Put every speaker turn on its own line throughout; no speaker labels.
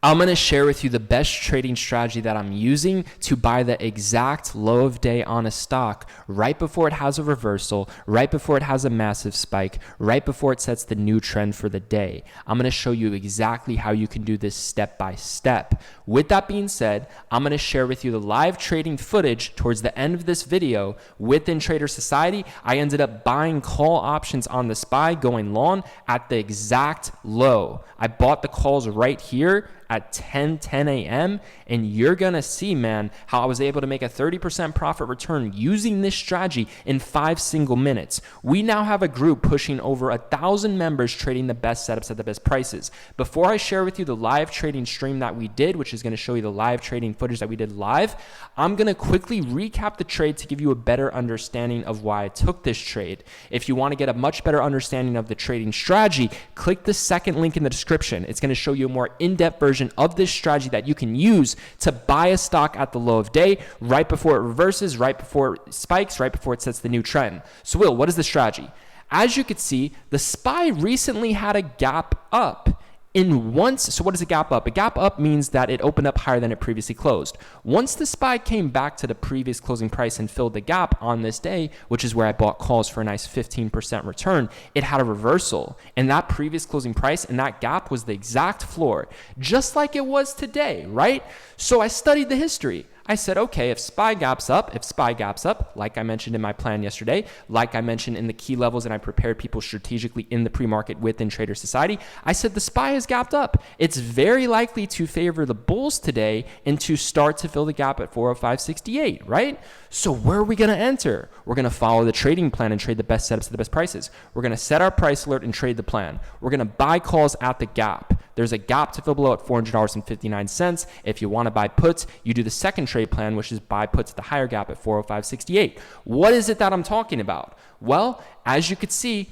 I'm going to share with you the best trading strategy that I'm using to buy the exact low of day on a stock right before it has a reversal, right before it has a massive spike, right before it sets the new trend for the day. I'm going to show you exactly how you can do this step by step. With that being said, I'm going to share with you the live trading footage towards the end of this video within Trader Society. I ended up buying call options on the SPY going long at the exact low. I bought the calls right here at 10 a.m. and you're gonna see, man, how I was able to make a 30% profit return using this strategy in 5 single minutes. We now have a group pushing over 1,000 members trading the best setups at the best prices. Before I share with you the live trading stream that we did, which is gonna show you the live trading footage that we did live, I'm gonna quickly recap the trade to give you a better understanding of why I took this trade. If you wanna get a much better understanding of the trading strategy, click the second link in the description. It's gonna show you a more in-depth version of this strategy that you can use to buy a stock at the low of day, right before it reverses, right before it spikes, right before it sets the new trend. So Will, what is the strategy? As you can see, the SPY recently had a gap up. So what is a gap up? A gap up means that it opened up higher than it previously closed. Once the SPY came back to the previous closing price and filled the gap on this day, which is where I bought calls for a nice 15% return, it had a reversal. And that previous closing price and that gap was the exact floor, just like it was today, right? So I studied the history. I said, okay, if SPY gaps up, like I mentioned in my plan yesterday, like I mentioned in the key levels and I prepared people strategically in the pre-market within Trader Society, I said the SPY has gapped up. It's very likely to favor the bulls today and to start to fill the gap at 405.68, right? So where are we going to enter? We're going to follow the trading plan and trade the best setups at the best prices. We're going to set our price alert and trade the plan. We're going to buy calls at the gap. There's a gap to fill below at $400.59. If you want to buy puts, you do the second trade plan, which is buy puts at the higher gap at 405.68. What is it that I'm talking about? Well, as you could see,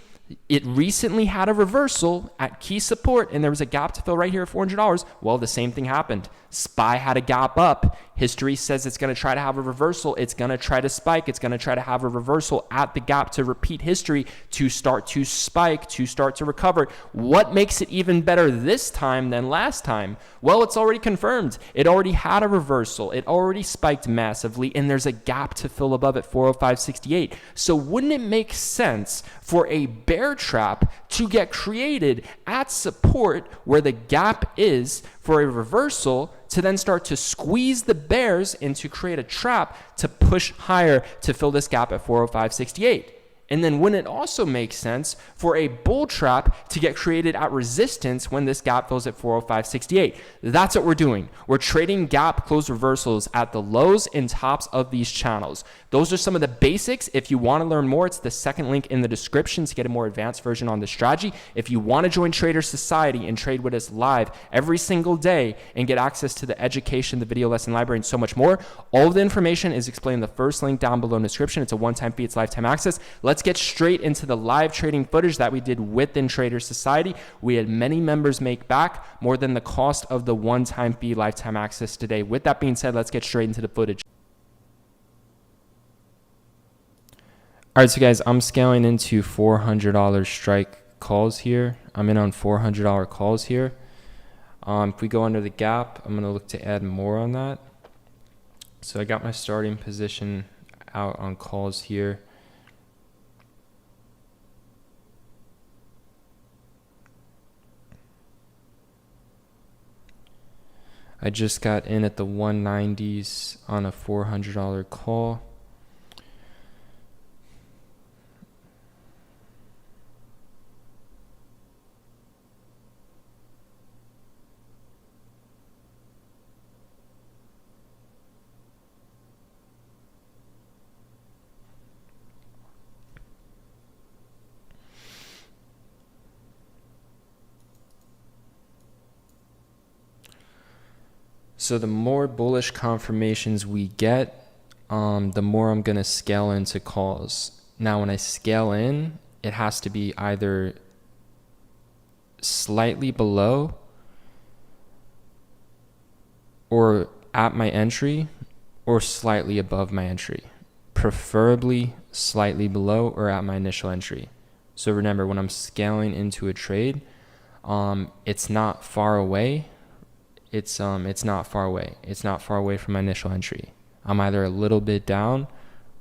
it recently had a reversal at key support and there was a gap to fill right here at $400. Well, the same thing happened. SPY had a gap up. History says it's going to try to have a reversal. It's going to try to spike. It's going to try to have a reversal at the gap to repeat history, to start to spike, to start to recover. What makes it even better this time than last time? Well, it's already confirmed. It already had a reversal. It already spiked massively, and there's a gap to fill above at 405.68. So wouldn't it make sense for a bear trap to get created at support where the gap is for a reversal to then start to squeeze the bears and to create a trap to push higher to fill this gap at 405.68? And then wouldn't it also make sense for a bull trap to get created at resistance when this gap fills at 405.68? That's what we're doing. We're trading gap close reversals at the lows and tops of these channels. Those are some of the basics. If you want to learn more, it's the second link in the description to get a more advanced version on the strategy. If you want to join Trader Society and trade with us live every single day and get access to the education, the video lesson library, and so much more, all of the information is explained in the first link down below in the description. It's a one-time fee. It's lifetime access. Let's get straight into the live trading footage that we did within Trader Society. We had many members make back more than the cost of the one-time fee lifetime access today. With that being said, let's get straight into the footage. All right, so guys, I'm scaling into $400 strike calls here. I'm in on $400 calls here. If we go under the gap, I'm going to look to add more on that. So I got my starting position out on calls here. I just got in at the 190s on a $400 call. So the more bullish confirmations we get, the more I'm going to scale into calls. Now, when I scale in, it has to be either slightly below or at my entry or slightly above my entry, preferably slightly below or at my initial entry. So remember, when I'm scaling into a trade, it's not far away. it's not far away. It's not far away from my initial entry. I'm either a little bit down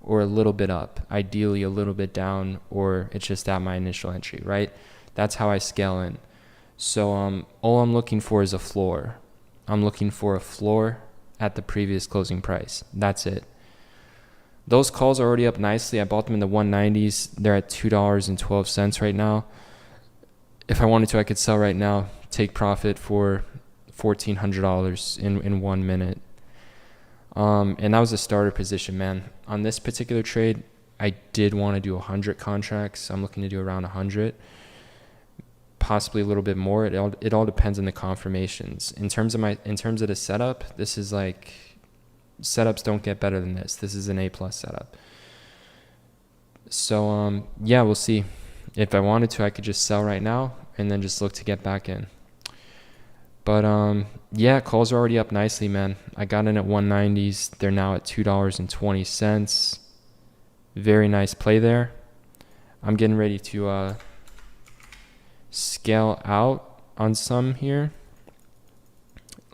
or a little bit up. Ideally a little bit down, or it's just at my initial entry, right? That's how I scale in. So all I'm looking for is a floor. I'm looking for a floor at the previous closing price. That's it. Those calls are already up nicely. I bought them in the 190s. They're at $2.12 right now. If I wanted to, I could sell right now, take profit for $1,400 in 1 minute. And that was a starter position, man. On this particular trade, I did want to do 100 contracts. I'm looking to do around 100, possibly a little bit more. It all depends on the confirmations. In terms of the setup, this is like, setups don't get better than this. This is an A+ setup. So yeah, we'll see. If I wanted to, I could just sell right now and then just look to get back in. But yeah, calls are already up nicely, man. I got in at 190s. They're now at $2.20. Very nice play there. I'm getting ready to scale out on some here.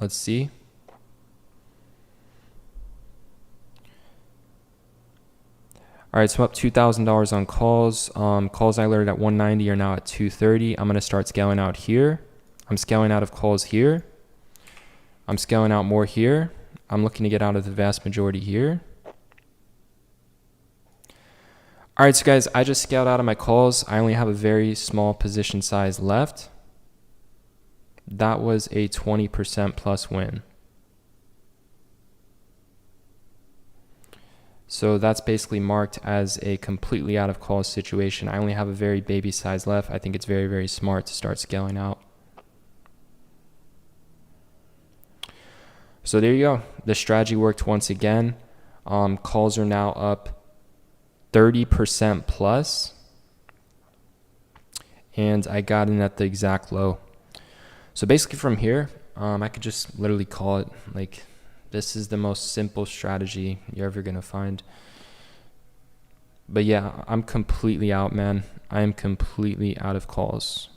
Let's see. All right, so I'm up $2,000 on calls. Calls I alerted at 190 are now at 230. I'm going to start scaling out here. I'm scaling out of calls here. I'm scaling out more here. I'm looking to get out of the vast majority here. All right, so guys, I just scaled out of my calls. I only have a very small position size left. That was a 20% plus win. So that's basically marked as a completely out of calls situation. I only have a very baby size left. I think it's very, very smart to start scaling out. So there you go. The strategy worked once again. Calls are now up 30% plus. And I got in at the exact low. So basically from here, I could just literally call it like, this is the most simple strategy you're ever going to find. But yeah, I'm completely out, man. I am completely out of calls.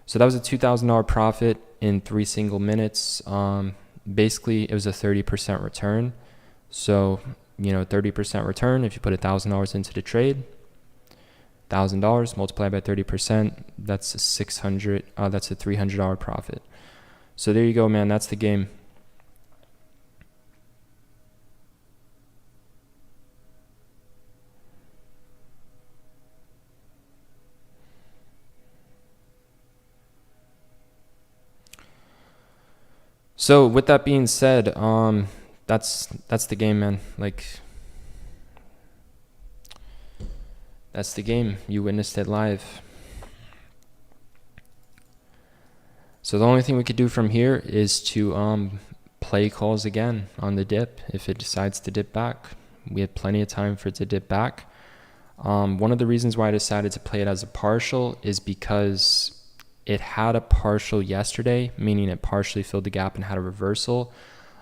So that was a $2,000 profit in 3 single minutes. Basically, it was a 30% return. So, 30% return, if you put $1,000 into the trade, $1,000 multiplied by 30%, that's a $300 profit. So there you go, man. That's the game. So with that being said, that's the game, man. Like, that's the game. You witnessed it live. So the only thing we could do from here is to play calls again on the dip if it decides to dip back. We had plenty of time for it to dip back. One of the reasons why I decided to play it as a partial is because it had a partial yesterday, meaning it partially filled the gap and had a reversal.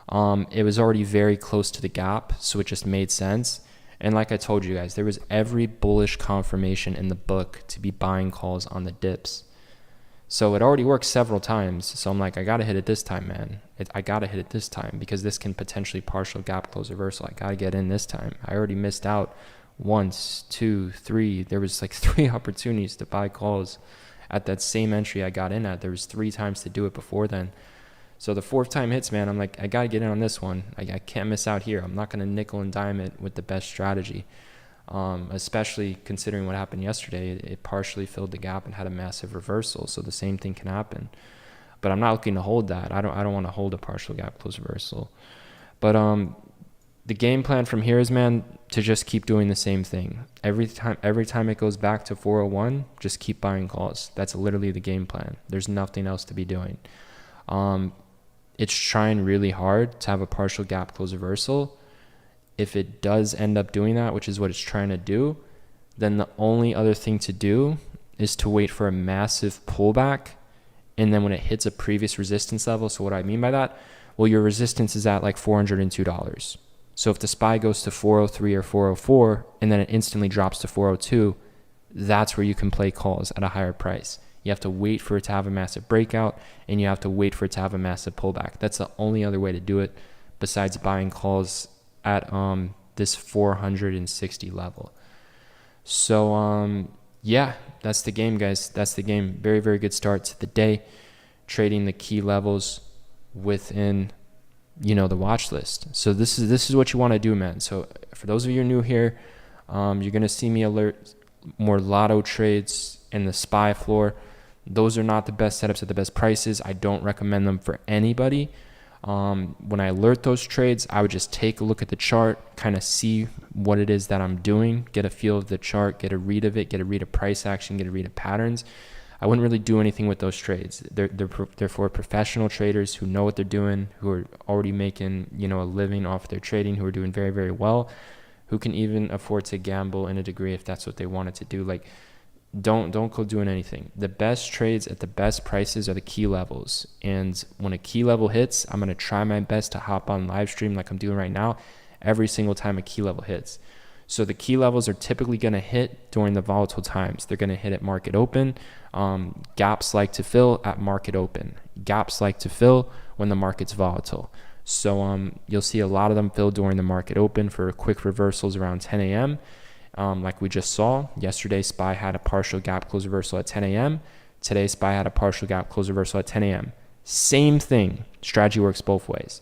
It was already very close to the gap, so it just made sense. And like I told you guys, there was every bullish confirmation in the book to be buying calls on the dips. So it already worked several times. So I'm like, I got to hit it this time, man. I got to hit it this time because this can potentially partial gap close reversal. I got to get in this time. I already missed out once, 2, 3. There was like 3 opportunities to buy calls at that same entry I got in at. There was 3 times to do it before then. So the 4th time hits, man. I'm like, I got to get in on this one. I can't miss out here. I'm not going to nickel and dime it with the best strategy, especially considering what happened yesterday. It partially filled the gap and had a massive reversal. So the same thing can happen. But I'm not looking to hold that. I don't want to hold a partial gap close reversal. But the game plan from here is, man, to just keep doing the same thing. Every time it goes back to 401, just keep buying calls. That's literally the game plan. There's nothing else to be doing. It's trying really hard to have a partial gap close reversal. If it does end up doing that, which is what it's trying to do, then the only other thing to do is to wait for a massive pullback. And then when it hits a previous resistance level, so what do I mean by that? Well, your resistance is at like $402. So if the SPY goes to 403 or 404 and then it instantly drops to 402, that's where you can play calls at a higher price. You have to wait for it to have a massive breakout, and you have to wait for it to have a massive pullback. That's the only other way to do it besides buying calls at this 460 level. So yeah, that's the game, guys. That's the game. Very, very good start to the day, trading the key levels within the watch list. So this is what you want to do, man. So for those of you new here, you're going to see me alert more lotto trades in the SPY floor. Those are not the best setups at the best prices. I don't recommend them for anybody. When I alert those trades, I would just take a look at the chart, kind of see what it is that I'm doing, get a feel of the chart, get a read of it, get a read of price action, get a read of patterns. I wouldn't really do anything with those trades. They're for professional traders who know what they're doing, who are already making a living off their trading, who are doing very, very well, who can even afford to gamble in a degree if that's what they wanted to do. Like, don't go doing anything. The best trades at the best prices are the key levels. And when a key level hits, I'm going to try my best to hop on live stream like I'm doing right now every single time a key level hits. So the key levels are typically going to hit during the volatile times. They're going to hit at market open. Gaps like to fill at market open. Gaps like to fill when the market's volatile. So you'll see a lot of them fill during the market open for quick reversals around 10 a.m. Like we just saw, yesterday SPY had a partial gap close reversal at 10 a.m. Today SPY had a partial gap close reversal at 10 a.m. Same thing. Strategy works both ways.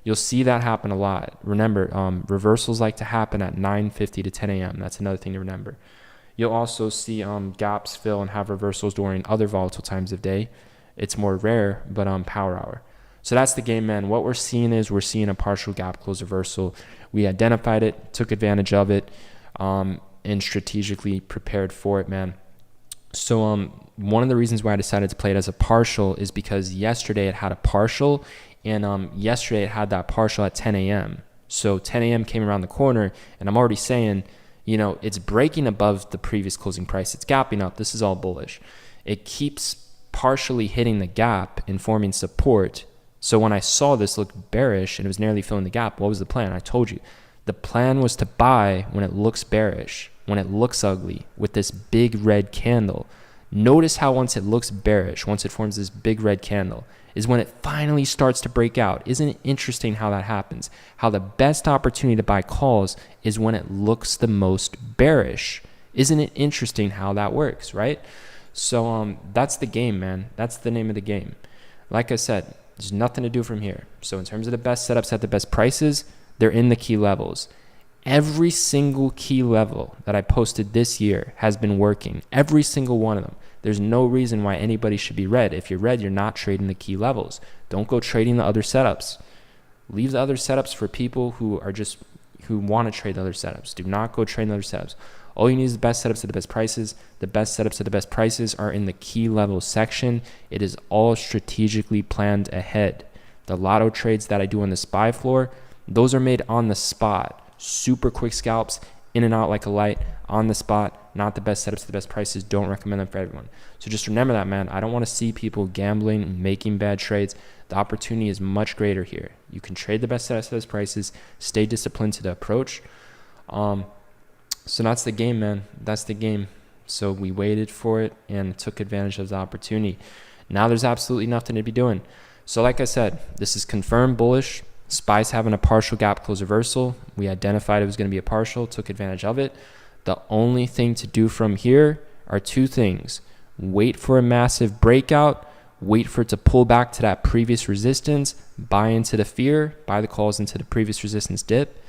You'll see that happen a lot. Remember, reversals like to happen at 9:50 to 10 a.m. That's another thing to remember. You'll also see gaps fill and have reversals during other volatile times of day. It's more rare, but power hour. So that's the game, man. What we're seeing is we're seeing a partial gap close reversal. We identified it, took advantage of it, and strategically prepared for it, man. So one of the reasons why I decided to play it as a partial is because yesterday it had a partial, and yesterday it had that partial at 10 a.m. So 10 a.m. came around the corner, and I'm already saying, it's breaking above the previous closing price. It's gapping up. This is all bullish. It keeps partially hitting the gap and forming support. So when I saw this look bearish and it was nearly filling the gap, what was the plan? I told you. The plan was to buy when it looks bearish, when it looks ugly, with this big red candle. Notice how once it looks bearish, once it forms this big red candle, is when it finally starts to break out. Isn't it interesting how that happens? How the best opportunity to buy calls is when it looks the most bearish. Isn't it interesting how that works, right? So that's the game, man. That's the name of the game. Like I said, there's nothing to do from here. So in terms of the best setups at the best prices, they're in the key levels. Every single key level that I posted this year has been working. Every single one of them. There's no reason why anybody should be red. If you're red, you're not trading the key levels. Don't go trading the other setups. Leave the other setups for people who want to trade the other setups. Do not go trading the other setups. All you need is the best setups at the best prices. The best setups at the best prices are in the key level section. It is all strategically planned ahead. The lotto trades that I do on the SPY floor, those are made on the spot. Super quick scalps, in and out like a light, on the spot. Not the best setups, the best prices. Don't recommend them for everyone. So just remember that, man. I don't want to see people gambling and making bad trades. The opportunity is much greater here. You can trade the best setups, the best prices. Stay disciplined to the approach. So that's the game, man. That's the game. So we waited for it and took advantage of the opportunity. Now there's absolutely nothing to be doing. So like I said, this is confirmed bullish. SPY's having a partial gap close reversal. We identified it was going to be a partial, took advantage of it. The only thing to do from here are two things. Wait for a massive breakout. Wait for it to pull back to that previous resistance. Buy into the fear. Buy the calls into the previous resistance dip.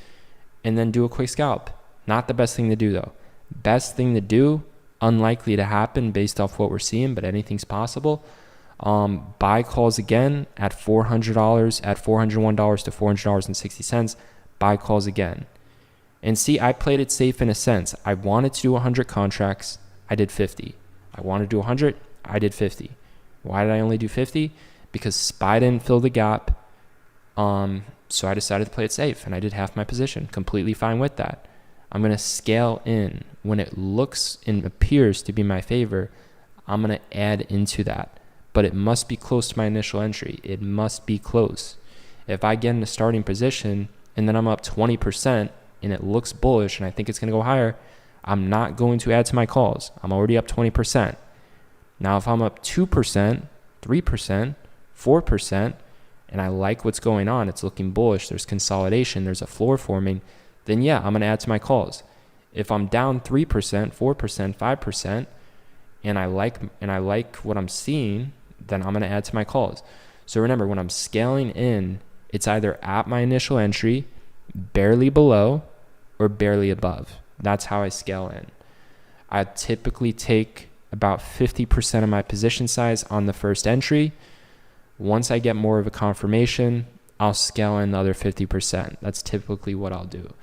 And then do a quick scalp. Not the best thing to do, though. Best thing to do, unlikely to happen based off what we're seeing, but anything's possible. Buy calls again at $400, at $401 to $400.60. Buy calls again. And see, I played it safe in a sense. I wanted to do 100 contracts. I did 50. I wanted to do 100. I did 50. Why did I only do 50? Because SPY didn't fill the gap. So I decided to play it safe, and I did half my position. Completely fine with that. I'm going to scale in. When it looks and appears to be my favor, I'm going to add into that. But it must be close to my initial entry. It must be close. If I get in a starting position and then I'm up 20% and it looks bullish and I think it's going to go higher, I'm not going to add to my calls. I'm already up 20%. Now, if I'm up 2%, 3%, 4%, and I like what's going on, it's looking bullish, there's consolidation, there's a floor forming, then yeah, I'm going to add to my calls. If I'm down 3%, 4%, 5%, and I like what I'm seeing, then I'm going to add to my calls. So remember, when I'm scaling in, it's either at my initial entry, barely below, or barely above. That's how I scale in. I typically take about 50% of my position size on the first entry. Once I get more of a confirmation, I'll scale in the other 50%. That's typically what I'll do.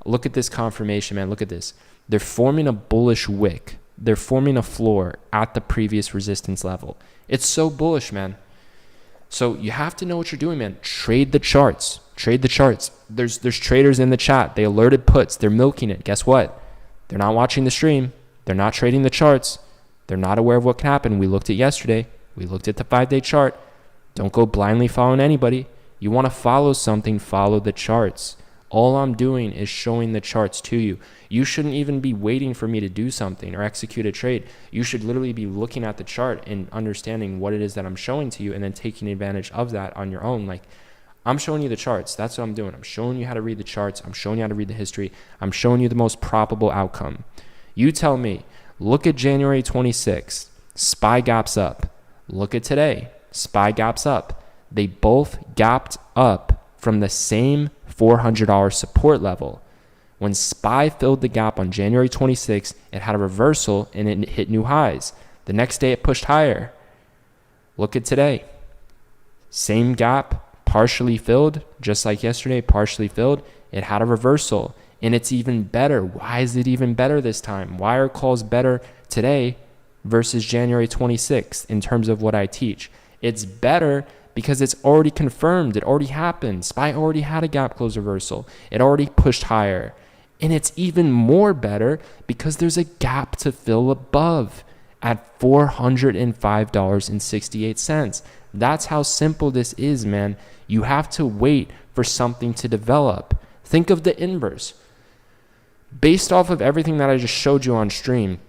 Look at this confirmation, man. Look at this. They're forming a bullish wick. They're forming a floor at the previous resistance level. It's so bullish, man. So you have to know what you're doing, man. Trade the charts. Trade the charts. There's traders in the chat. They alerted puts. They're milking it. Guess what? They're not watching the stream. They're not trading the charts. They're not aware of what can happen. We looked at yesterday. We looked at the 5-day chart. Don't go blindly following anybody. You want to follow something, follow the charts. All I'm doing is showing the charts to you. You shouldn't even be waiting for me to do something or execute a trade. You should literally be looking at the chart and understanding what it is that I'm showing to you and then taking advantage of that on your own. Like, I'm showing you the charts. That's what I'm doing. I'm showing you how to read the charts. I'm showing you how to read the history. I'm showing you the most probable outcome. You tell me, look at January 26th. SPY gaps up. Look at today. SPY gaps up. They both gapped up from the same $400 support level. When SPY filled the gap on January 26th, it had a reversal and it hit new highs. The next day it pushed higher. Look at today. Same gap, partially filled, just like yesterday, partially filled. It had a reversal and it's even better. Why is it even better this time? Why are calls better today versus January 26th in terms of what I teach? It's better because it's already confirmed. It already happened. SPY already had a gap close reversal. It already pushed higher. And it's even more better because there's a gap to fill above at $405.68. That's how simple this is, man. You have to wait for something to develop. Think of the inverse. Based off of everything that I just showed you on stream,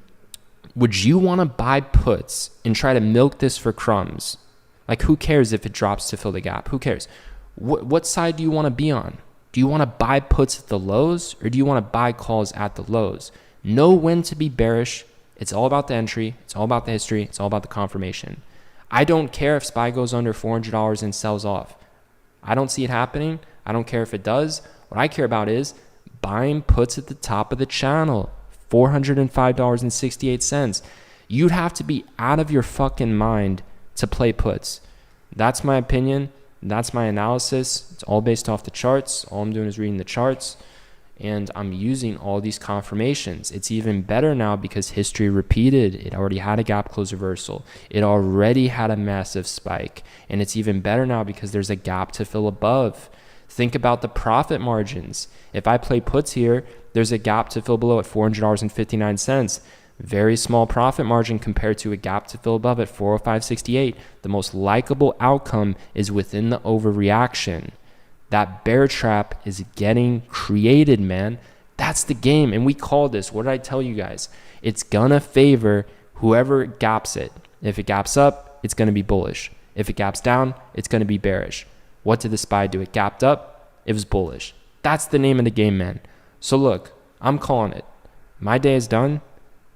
would you want to buy puts and try to milk this for crumbs? Like, who cares if it drops to fill the gap? Who cares? What side do you want to be on? Do you want to buy puts at the lows or do you want to buy calls at the lows? Know when to be bearish. It's all about the entry. It's all about the history. It's all about the confirmation. I don't care if SPY goes under $400 and sells off. I don't see it happening. I don't care if it does. What I care about is buying puts at the top of the channel, $405.68. You'd have to be out of your fucking mind to play puts. That's my opinion. That's my analysis. It's all based off the charts. All I'm doing is reading the charts and I'm using all these confirmations. It's even better now because history repeated. It already had a gap close reversal. It already had a massive spike. And it's even better now because there's a gap to fill above. Think about the profit margins. If I play puts here, there's a gap to fill below at $400.59. Very small profit margin compared to a gap to fill above at 405.68. The most likable outcome is within the overreaction. That bear trap is getting created, man. That's the game. And we call this. What did I tell you guys? It's going to favor whoever gaps it. If it gaps up, it's going to be bullish. If it gaps down, it's going to be bearish. What did the SPY do? It gapped up. It was bullish. That's the name of the game, man. So look, I'm calling it. My day is done.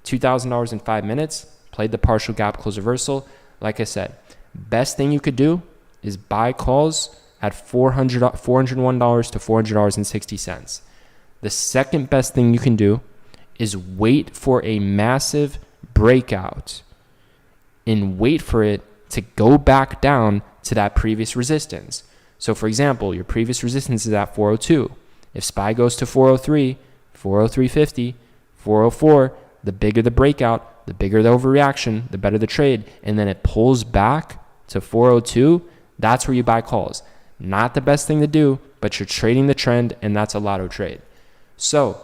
$2,000 in 5 minutes, played the partial gap close reversal. Like I said, best thing you could do is buy calls at $401 to $400.60. The second best thing you can do is wait for a massive breakout and wait for it to go back down to that previous resistance. So for example, your previous resistance is at 402. If SPY goes to 403, 403.50, 404, the bigger the breakout, the bigger the overreaction, the better the trade, and then it pulls back to 402, that's where you buy calls. Not the best thing to do, but you're trading the trend, and that's a lotto trade. So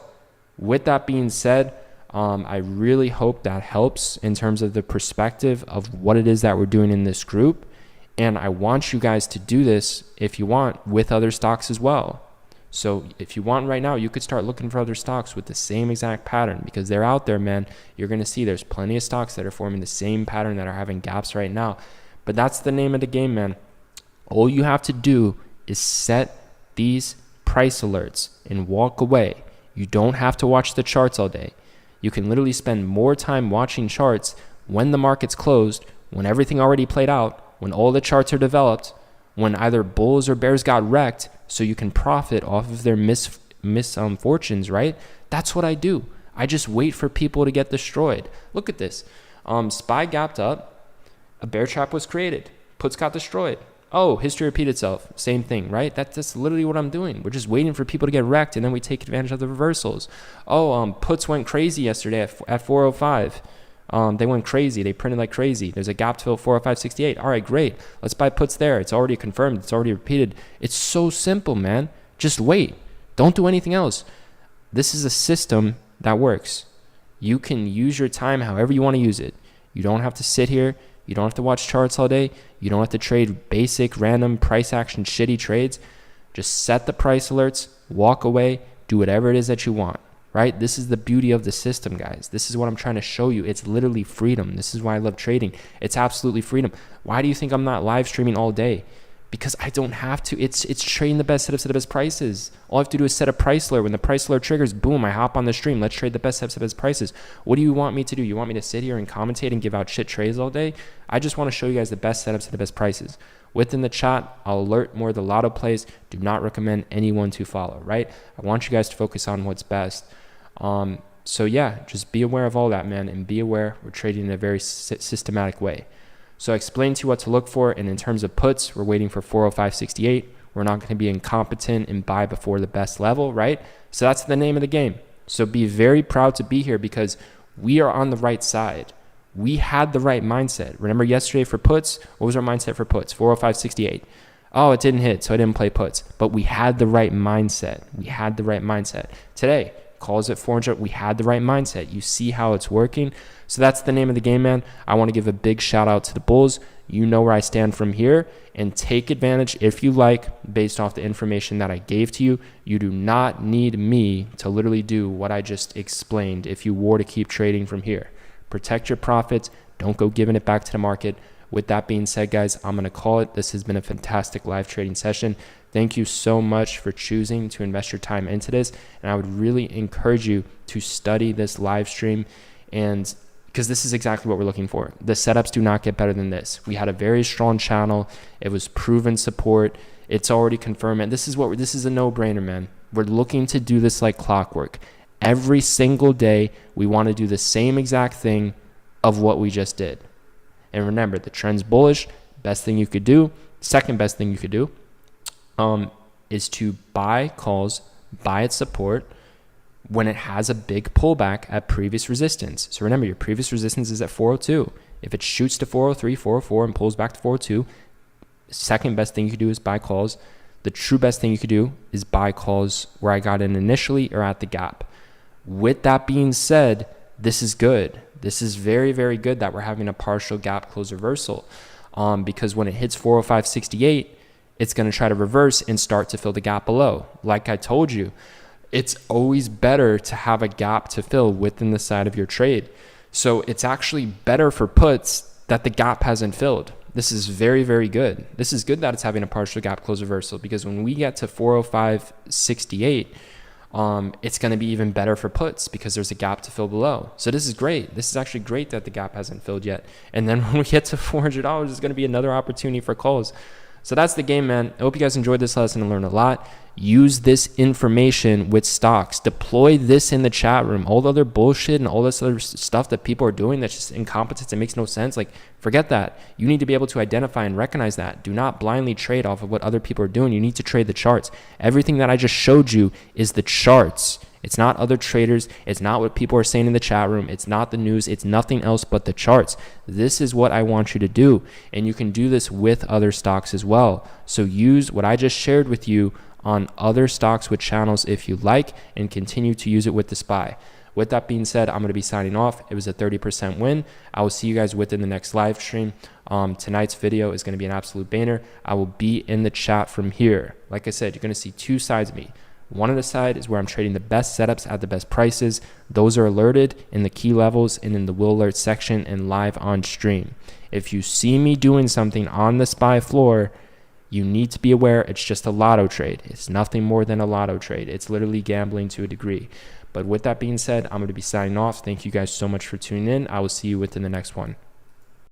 with that being said, I really hope that helps in terms of the perspective of what it is that we're doing in this group. And I want you guys to do this, if you want, with other stocks as well. So if you want right now, you could start looking for other stocks with the same exact pattern, because they're out there, man. You're going to see there's plenty of stocks that are forming the same pattern that are having gaps right now. But that's the name of the game, man. All you have to do is set these price alerts and walk away. You don't have to watch the charts all day. You can literally spend more time watching charts when the market's closed, when everything already played out, when all the charts are developed, when either bulls or bears got wrecked, so you can profit off of their misfortunes, right? That's what I do. I just wait for people to get destroyed. Look at this. SPY gapped up. A bear trap was created. Puts got destroyed. Oh, history repeat itself. Same thing, right? That's literally what I'm doing. We're just waiting for people to get wrecked, and then we take advantage of the reversals. Oh, puts went crazy yesterday at 405. They went crazy. They printed like crazy. There's a gap to fill 405.68. All right, great. Let's buy puts there. It's already confirmed. It's already repeated. It's so simple, man. Just wait. Don't do anything else. This is a system that works. You can use your time however you want to use it. You don't have to sit here. You don't have to watch charts all day. You don't have to trade basic, random, price action, shitty trades. Just set the price alerts, walk away, do whatever it is that you want, right? This is the beauty of the system, guys. This is what I'm trying to show you. It's literally freedom. This is why I love trading. It's absolutely freedom. Why do you think I'm not live streaming all day? Because I don't have to. It's trading the best setups at the best prices. All I have to do is set a price alert. When the price alert triggers, boom, I hop on the stream. Let's trade the best setups at the best prices. What do you want me to do? You want me to sit here and commentate and give out shit trades all day? I just want to show you guys the best setups at the best prices. Within the chat, I'll alert more of the lotto plays. Do not recommend anyone to follow, right? I want you guys to focus on what's best. So yeah, just be aware of all that, man, and be aware we're trading in a very systematic way. So I explained to you what to look for, and in terms of puts, we're waiting for 405.68. We're not going to be incompetent and buy before the best level, right? So that's the name of the game. So be very proud to be here, because we are on the right side. We had the right mindset. Remember yesterday for puts, what was our mindset for puts? 405.68. Oh, it didn't hit, so I didn't play puts. But we had the right mindset. We had the right mindset. Today, calls at 400, we had the right mindset. You see how it's working. So that's the name of the game, man. I want to give a big shout out to the bulls. You know where I stand from here, and take advantage if you like based off the information that I gave to you. You do not need me to literally do what I just explained if you were to keep trading from here. Protect your profits. Don't go giving it back to the market. With that being said, guys, I'm going to call it. This has been a fantastic live trading session. Thank you so much for choosing to invest your time into this. And I would really encourage you to study this live stream, and because this is exactly what we're looking for. The setups do not get better than this. We had a very strong channel. It was proven support. It's already confirmed. And this is a no-brainer, man. We're looking to do this like clockwork. Every single day, we want to do the same exact thing of what we just did. And remember, the trend's bullish. Best thing you could do, second best thing you could do, is to buy calls, buy its support when it has a big pullback at previous resistance. So remember, your previous resistance is at 402. If it shoots to 403, 404, and pulls back to 402, second best thing you could do is buy calls. The true best thing you could do is buy calls where I got in initially or at the gap. With that being said, this is good. This is very, very good that we're having a partial gap close reversal, because when it hits 405.68, it's going to try to reverse and start to fill the gap below. Like I told you, it's always better to have a gap to fill within the side of your trade. So it's actually better for puts that the gap hasn't filled. This is very, very good. This is good that it's having a partial gap close reversal, because when we get to 405.68, it's going to be even better for puts because there's a gap to fill below. So this is great. This is actually great that the gap hasn't filled yet. And then when we get to $400, there's going to be another opportunity for calls. So that's the game, man. I hope you guys enjoyed this lesson and learned a lot. Use this information with stocks. Deploy this in the chat room. All the other bullshit and all this other stuff that people are doing that's just incompetence and makes no sense, like, forget that. You need to be able to identify and recognize that. Do not blindly trade off of what other people are doing. You need to trade the charts. Everything that I just showed you is the charts. It's not other traders. It's not what people are saying in the chat room. It's not the news. It's nothing else but the charts. This is what I want you to do. And you can do this with other stocks as well. So use what I just shared with you on other stocks with channels if you like, and continue to use it with the SPY. With that being said, I'm going to be signing off. It was a 30% win. I will see you guys within the next live stream. Tonight's video is going to be an absolute banger. I will be in the chat from here. Like I said, you're going to see two sides of me. One other side is where I'm trading the best setups at the best prices. Those are alerted in the key levels and in the will alert section and live on stream. If you see me doing something on the SPY floor, you need to be aware it's just a lotto trade. It's nothing more than a lotto trade. It's literally gambling to a degree. But with that being said, I'm going to be signing off. Thank you guys so much for tuning in. I will see you within the next one.